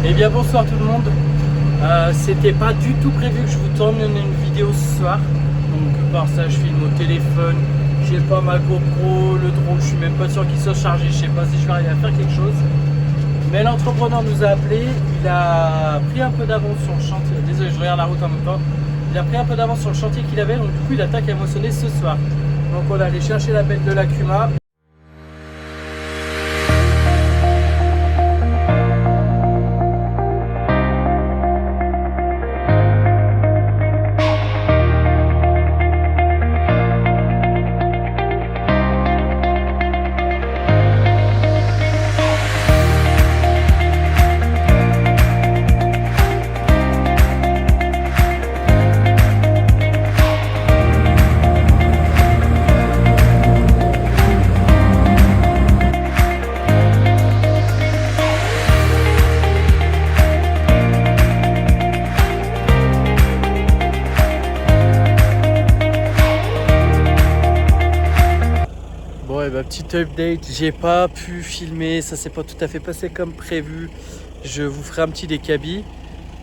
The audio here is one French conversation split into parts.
Eh bien bonsoir tout le monde. C'était pas du tout prévu que je vous tourne une vidéo ce soir. Donc par ça je filme au téléphone. J'ai pas ma GoPro, le drone, je suis même pas sûr qu'il soit chargé. Je sais pas si je vais arriver à faire quelque chose. Mais l'entrepreneur nous a appelé. Il a pris un peu d'avance sur le chantier. Désolé, je regarde la route en même temps. Il a pris un peu d'avance sur le chantier qu'il avait. Donc du coup il attaque à moissonner ce soir. Donc on est allé chercher la benne de la Cuma. Bon, et bah, petite update, j'ai pas pu filmer, ça s'est pas tout à fait passé comme prévu. Je vous ferai un petit décabi.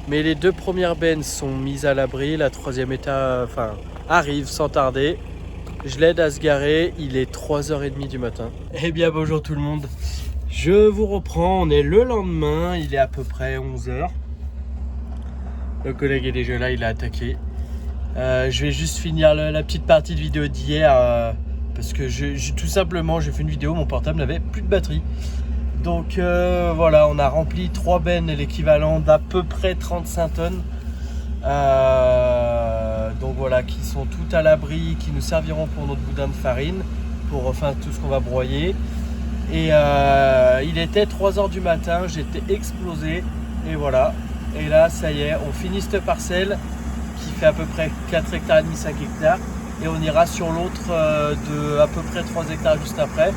Mais les deux premières bennes sont mises à l'abri, la troisième arrive sans tarder. Je l'aide à se garer, il est 3h30 du matin. Eh bien bonjour tout le monde, je vous reprends, on est le lendemain, il est à peu près 11h. Le collègue est déjà là, il a attaqué. Je vais juste finir la petite partie de vidéo d'hier parce que tout simplement j'ai fait une vidéo, mon portable n'avait plus de batterie. Donc voilà, on a rempli 3 bennes, l'équivalent d'à peu près 35 tonnes. Donc voilà, qui sont toutes à l'abri, qui nous serviront pour notre boudin de farine, pour tout ce qu'on va broyer. Et il était 3h du matin, j'étais explosé. Et voilà, et là ça y est, on finit cette parcelle qui fait à peu près 4 hectares et demi, 5 hectares. Et on ira sur l'autre de à peu près 3 hectares juste après.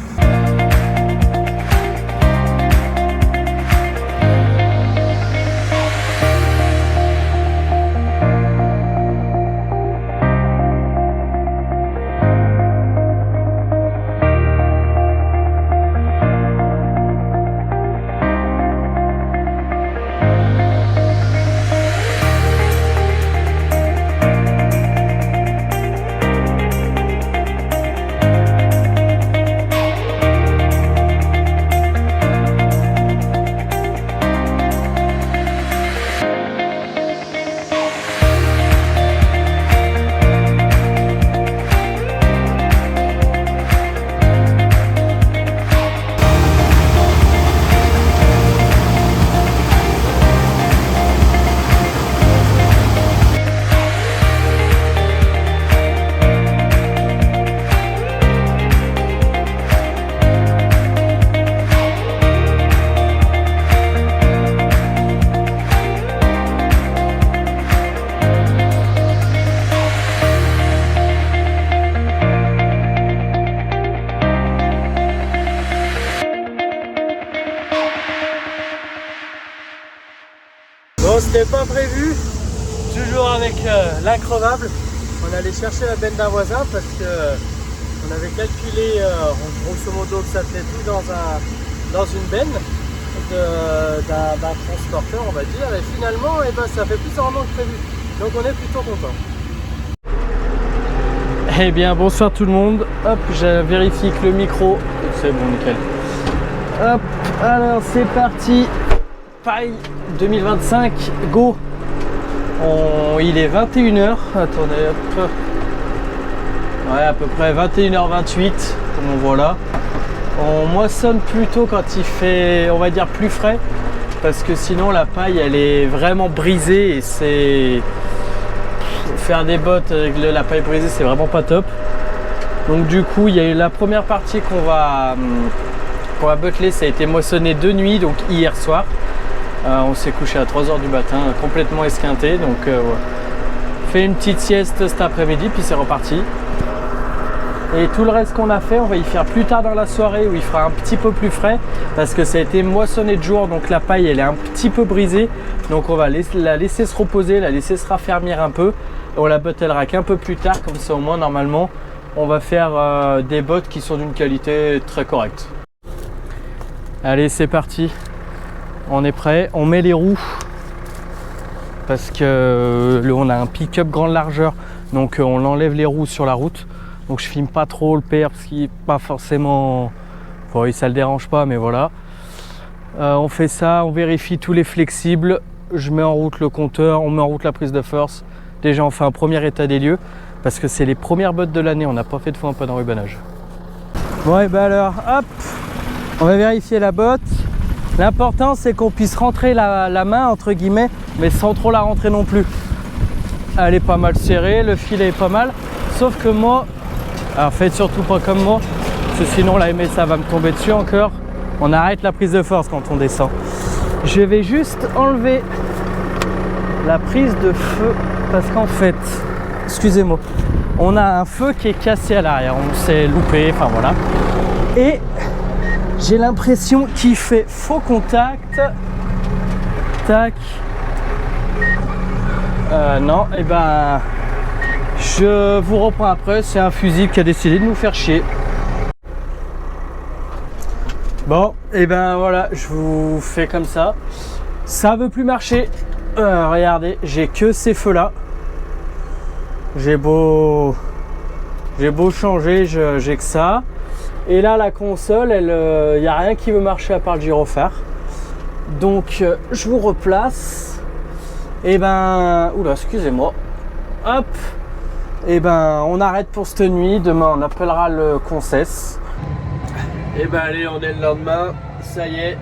Bon, c'était pas prévu, toujours avec l'increvable. On allait chercher la benne d'un voisin parce que on avait calculé grosso modo que ça tenait tout dans une benne d'un transporteur, on va dire. Et finalement, ça fait plus rendement que prévu. Donc on est plutôt content. Eh bien, bonsoir tout le monde. Hop, je vérifie que le micro, c'est bon, nickel. Hop, alors c'est parti. Paille 2025, go. Il est 21h, attendez, hop. Ouais, à peu près 21h28, comme on voit là. On moissonne plutôt quand il fait, on va dire, plus frais, parce que sinon la paille elle est vraiment brisée et c'est faire des bottes avec la paille brisée, c'est vraiment pas top. Donc du coup il y a eu la première partie qu'on va butteler, ça a été moissonné de nuit, donc hier soir. On s'est couché à 3h du matin, complètement esquinté, donc fait une petite sieste cet après-midi, puis c'est reparti. Et tout le reste qu'on a fait, on va y faire plus tard dans la soirée où il fera un petit peu plus frais parce que ça a été moissonné de jour, donc la paille elle est un petit peu brisée, donc on va la laisser se reposer, la laisser se raffermir un peu, et on la buttellera qu'un peu plus tard, comme ça au moins normalement on va faire des bottes qui sont d'une qualité très correcte. Allez, c'est parti. On est prêt, on met les roues parce que on a un pick-up grande largeur, donc on enlève les roues sur la route. Donc je filme pas trop le PR parce qu'il n'est pas forcément... Enfin, ça le dérange pas, mais voilà. On fait ça, on vérifie tous les flexibles. Je mets en route le compteur, on met en route la prise de force. Déjà on fait un premier état des lieux parce que c'est les premières bottes de l'année, on n'a pas fait de fois un peu d'enrubanage. Bon et ben alors, hop, on va vérifier la botte. L'important c'est qu'on puisse rentrer la main entre guillemets, mais sans trop la rentrer non plus. Elle est pas mal serrée, le filet est pas mal, sauf que moi, alors faites surtout pas comme moi, parce que sinon la MSA va me tomber dessus encore. On arrête la prise de force quand on descend. Je vais juste enlever la prise de feu parce qu'en fait, excusez-moi, on a un feu qui est cassé à l'arrière, on s'est loupé, enfin voilà. Et j'ai l'impression qu'il fait faux contact. Tac. Non, et ben je vous reprends après, c'est un fusible qui a décidé de nous faire chier. Bon, et ben voilà, je vous fais comme ça. Ça veut plus marcher. Regardez, j'ai que ces feux là. J'ai beau changer, j'ai que ça. Et là, la console, il n'y a rien qui veut marcher à part le gyrophare. Donc, je vous replace. Et ben, oula, excusez-moi. Hop. Et ben, on arrête pour cette nuit. Demain, on appellera le Concess. Et ben, allez, on est le lendemain. Ça y est.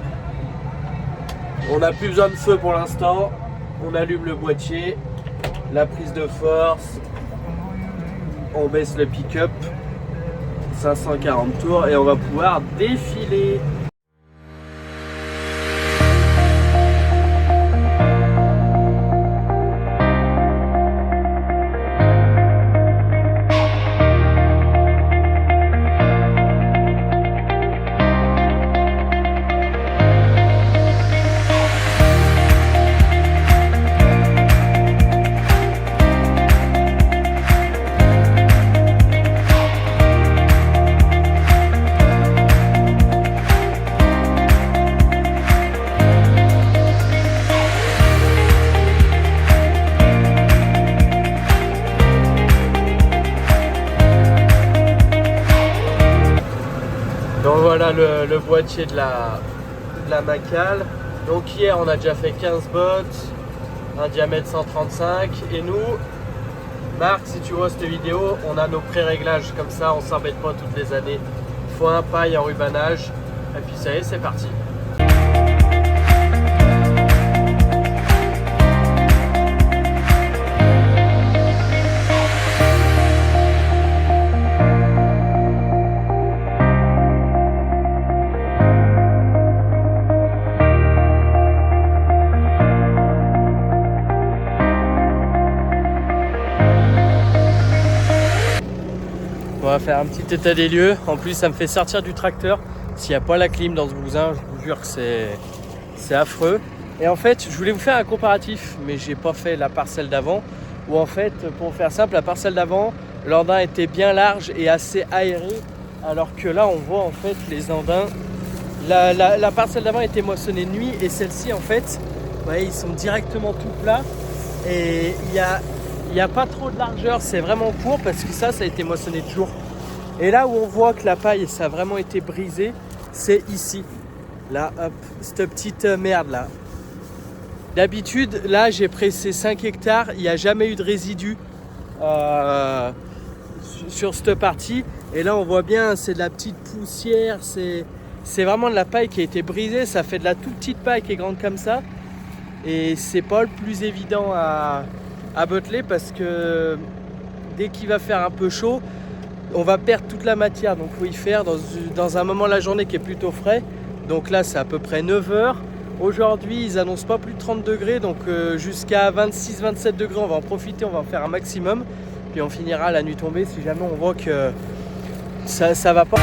On n'a plus besoin de feu pour l'instant. On allume le boîtier, la prise de force. On baisse le pick-up. 540 tours et on va pouvoir défiler. Donc voilà le boîtier de la Macal. Donc hier on a déjà fait 15 bottes, un diamètre 135 et nous, Marc, si tu vois cette vidéo, on a nos pré-réglages comme ça, on s'embête pas toutes les années. Foin, paille, enrubanage et puis ça y est, c'est parti. On va faire un petit état des lieux. En plus, ça me fait sortir du tracteur. S'il n'y a pas la clim dans ce bousin, je vous jure que c'est affreux. Et en fait, je voulais vous faire un comparatif, mais j'ai pas fait la parcelle d'avant. Où en fait, pour faire simple, la parcelle d'avant, l'andin était bien large et assez aéré. Alors que là, on voit en fait les andins. La parcelle d'avant était moissonnée de nuit et celle-ci, en fait, vous voyez, ils sont directement tout plats. Et il n'y a pas trop de largeur, c'est vraiment court parce que ça a été moissonné de jour. Et là où on voit que la paille, ça a vraiment été brisé, c'est ici. Là, hop, cette petite merde là. D'habitude, là, j'ai pressé 5 hectares, il n'y a jamais eu de résidus sur cette partie. Et là, on voit bien, c'est de la petite poussière, c'est vraiment de la paille qui a été brisée. Ça fait de la toute petite paille qui est grande comme ça. Et c'est pas le plus évident à botteler parce que dès qu'il va faire un peu chaud, on va perdre toute la matière. Donc il faut y faire dans un moment de la journée qui est plutôt frais. Donc là, c'est à peu près 9 h. Aujourd'hui, ils annoncent pas plus de 30 degrés, donc jusqu'à 26-27 degrés, on va en profiter, on va en faire un maximum. Puis on finira la nuit tombée si jamais on voit que ça va pas.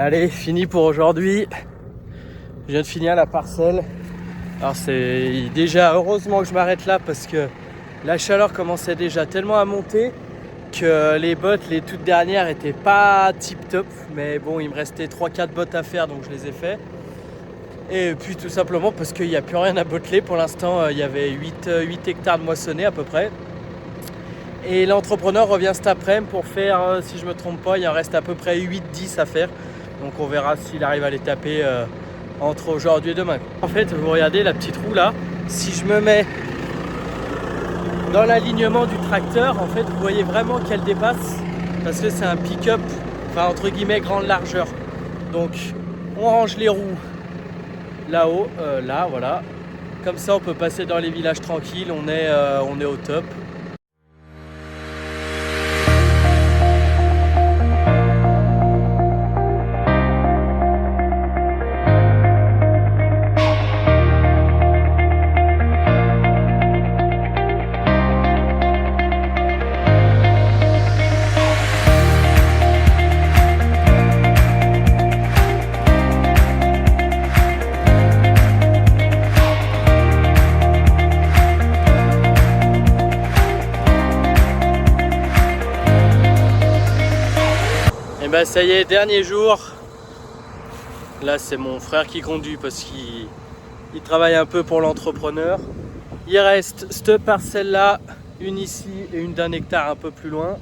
Allez, fini pour aujourd'hui. Je viens de finir la parcelle. Alors c'est déjà heureusement que je m'arrête là parce que la chaleur commençait déjà tellement à monter que les bottes, les toutes dernières, étaient pas tip top. Mais bon, il me restait 3-4 bottes à faire, donc je les ai fait. Et puis tout simplement parce qu'il n'y a plus rien à botteler. Pour l'instant, il y avait 8 hectares de moissonnés à peu près. Et l'entrepreneur revient cet après-midi pour faire, si je ne me trompe pas, il en reste à peu près 8-10 à faire. Donc on verra s'il arrive à les taper entre aujourd'hui et demain. En fait, vous regardez la petite roue là, si je me mets dans l'alignement du tracteur, en fait, vous voyez vraiment qu'elle dépasse parce que c'est un pick-up, enfin entre guillemets grande largeur. Donc on range les roues là-haut, là, voilà. Comme ça, on peut passer dans les villages tranquilles, on est au top. Bah ça y est, dernier jour. Là c'est mon frère qui conduit parce qu'il travaille un peu pour l'entrepreneur. Il reste cette parcelle là, une ici et une d'1 hectare un peu plus loin.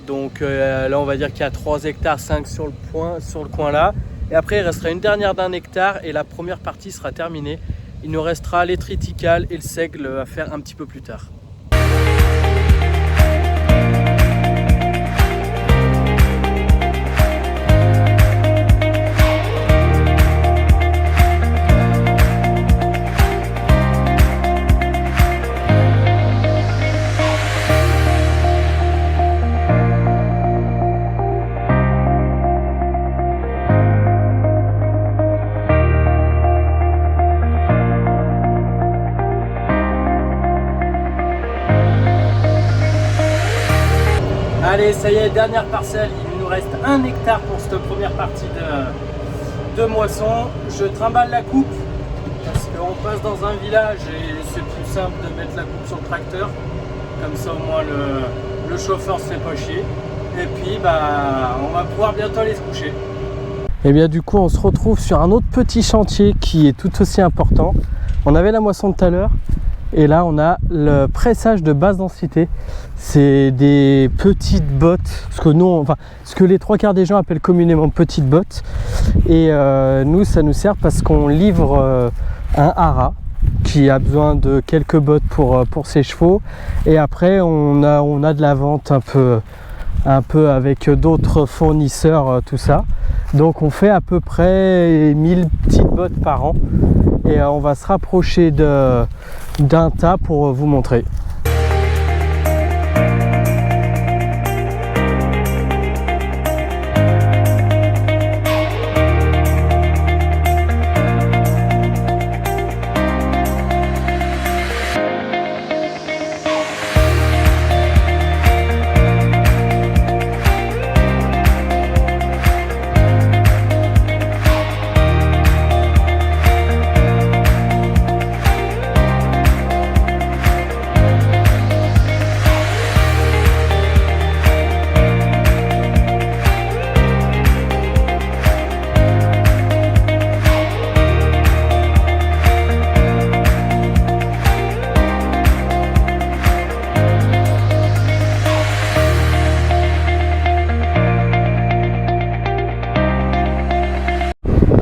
Donc là on va dire qu'il y a 3 hectares 5 sur le coin là. Et après il restera une dernière d'1 hectare et la première partie sera terminée. Il nous restera les triticales et le seigle à faire un petit peu plus tard. Allez, ça y est, dernière parcelle, il nous reste 1 hectare pour cette première partie de moisson. Je trimballe la coupe parce qu'on passe dans un village et c'est plus simple de mettre la coupe sur le tracteur. Comme ça au moins le chauffeur se fait pas chier. Et puis bah, on va pouvoir bientôt aller se coucher. Et bien du coup on se retrouve sur un autre petit chantier qui est tout aussi important. On avait la moisson de tout à l'heure. Et là on a le pressage de basse densité. C'est des petites bottes, ce que les 3/4 des gens appellent communément petites bottes. Et nous ça nous sert parce qu'on livre un haras qui a besoin de quelques bottes pour ses chevaux. Et après on a de la vente un peu avec d'autres fournisseurs, tout ça. Donc on fait à peu près 1000 petites bottes par an. Et on va se rapprocher d'un tas pour vous montrer.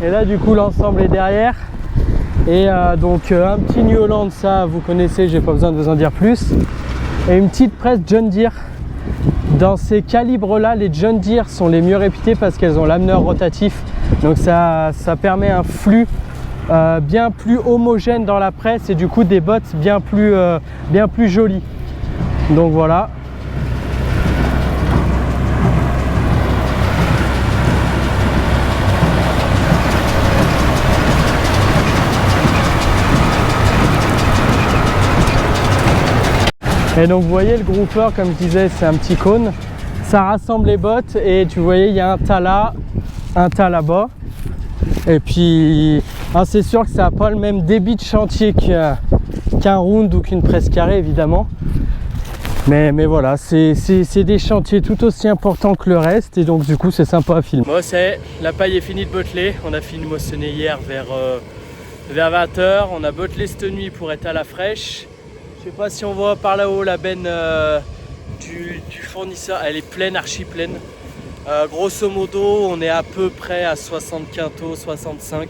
Et là du coup l'ensemble est derrière. Et donc un petit New Holland, ça vous connaissez, j'ai pas besoin de vous en dire plus. Et une petite presse John Deere. Dans ces calibres là, les John Deere sont les mieux réputés parce qu'elles ont l'ameneur rotatif. Donc ça permet un flux bien plus homogène dans la presse et du coup des bottes bien plus jolies. Donc voilà. Et donc vous voyez le grouper, comme je disais, c'est un petit cône. Ça rassemble les bottes et tu voyais il y a un tas là un tas là-bas. Et puis, c'est sûr que ça n'a pas le même débit de chantier qu'un round ou qu'une presse carrée, évidemment. Mais voilà, c'est des chantiers tout aussi importants que le reste. Et donc, du coup, c'est sympa à filmer. Moi, la paille est finie de botteler. On a fini de moissonner hier vers 20h. On a bottelé cette nuit pour être à la fraîche. Je sais pas si on voit par là-haut la benne du fournisseur. Elle est pleine, archi pleine. Grosso modo, on est à peu près à 60 quintaux, 65.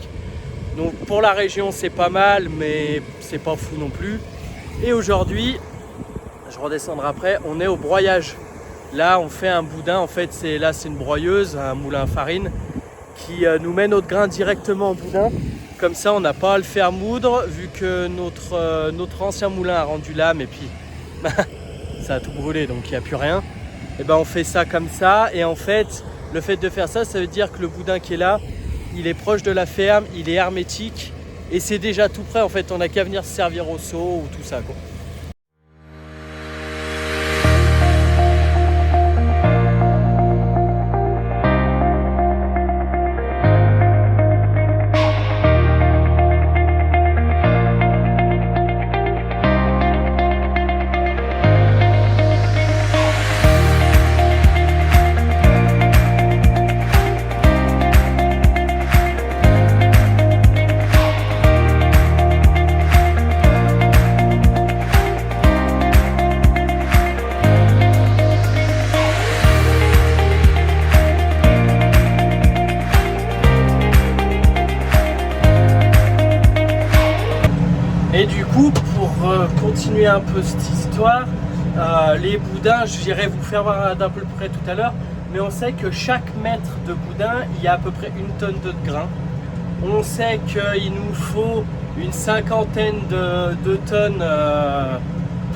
Donc pour la région, c'est pas mal, mais c'est pas fou non plus. Et aujourd'hui, je redescendrai après, on est au broyage. Là, on fait un boudin. En fait, c'est une broyeuse, un moulin à farine qui nous met notre grain directement au boudin. Comme ça, on n'a pas à le faire moudre, vu que notre ancien moulin a rendu l'âme et puis ça a tout brûlé, donc il n'y a plus rien. Et ben on fait ça comme ça, et en fait, le fait de faire ça, ça veut dire que le boudin qui est là, il est proche de la ferme, il est hermétique, et c'est déjà tout prêt. En fait, on n'a qu'à venir se servir au seau ou tout ça, quoi. Et du coup, pour continuer un peu cette histoire, les boudins, j'irai vous faire voir d'un peu près tout à l'heure, mais on sait que chaque mètre de boudin, il y a à peu près 1 tonne de grains. On sait qu'il nous faut une cinquantaine de tonnes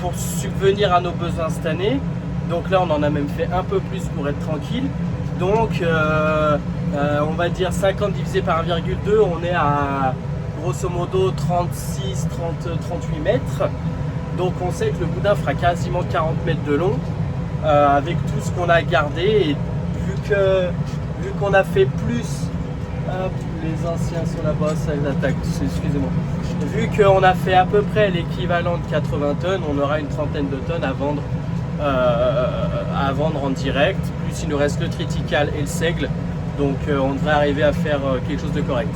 pour subvenir à nos besoins cette année. Donc là, on en a même fait un peu plus pour être tranquille. Donc, on va dire 50 divisé par 1,2, on est à grosso modo 38 mètres. Donc on sait que le boudin fera quasiment 40 mètres de long avec tout ce qu'on a gardé. Et vu qu'on a fait plus, les anciens sont là-bas, ça l'attaque, excusez-moi. Vu qu'on a fait à peu près l'équivalent de 80 tonnes, on aura une trentaine de tonnes à vendre en direct. Plus il nous reste le triticale et le seigle. Donc on devrait arriver à faire quelque chose de correct.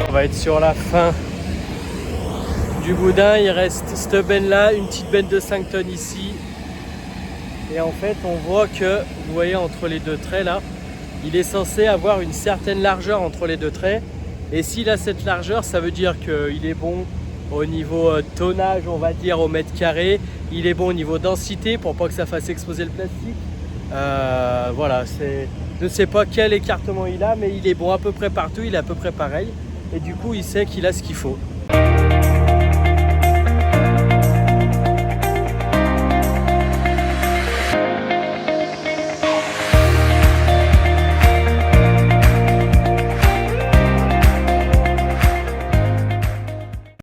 On va être sur la fin du boudin. Il reste cette benne là, une petite benne de 5 tonnes ici. Et en fait, on voit que, vous voyez, entre les deux traits là, il est censé avoir une certaine largeur entre les deux traits. Et s'il a cette largeur, ça veut dire qu'il est bon au niveau tonnage, on va dire, au mètre carré. Il est bon au niveau densité pour pas que ça fasse exploser le plastique. Voilà, je ne sais pas quel écartement il a, mais il est bon à peu près partout, il est à peu près pareil. Et du coup, il sait qu'il a ce qu'il faut.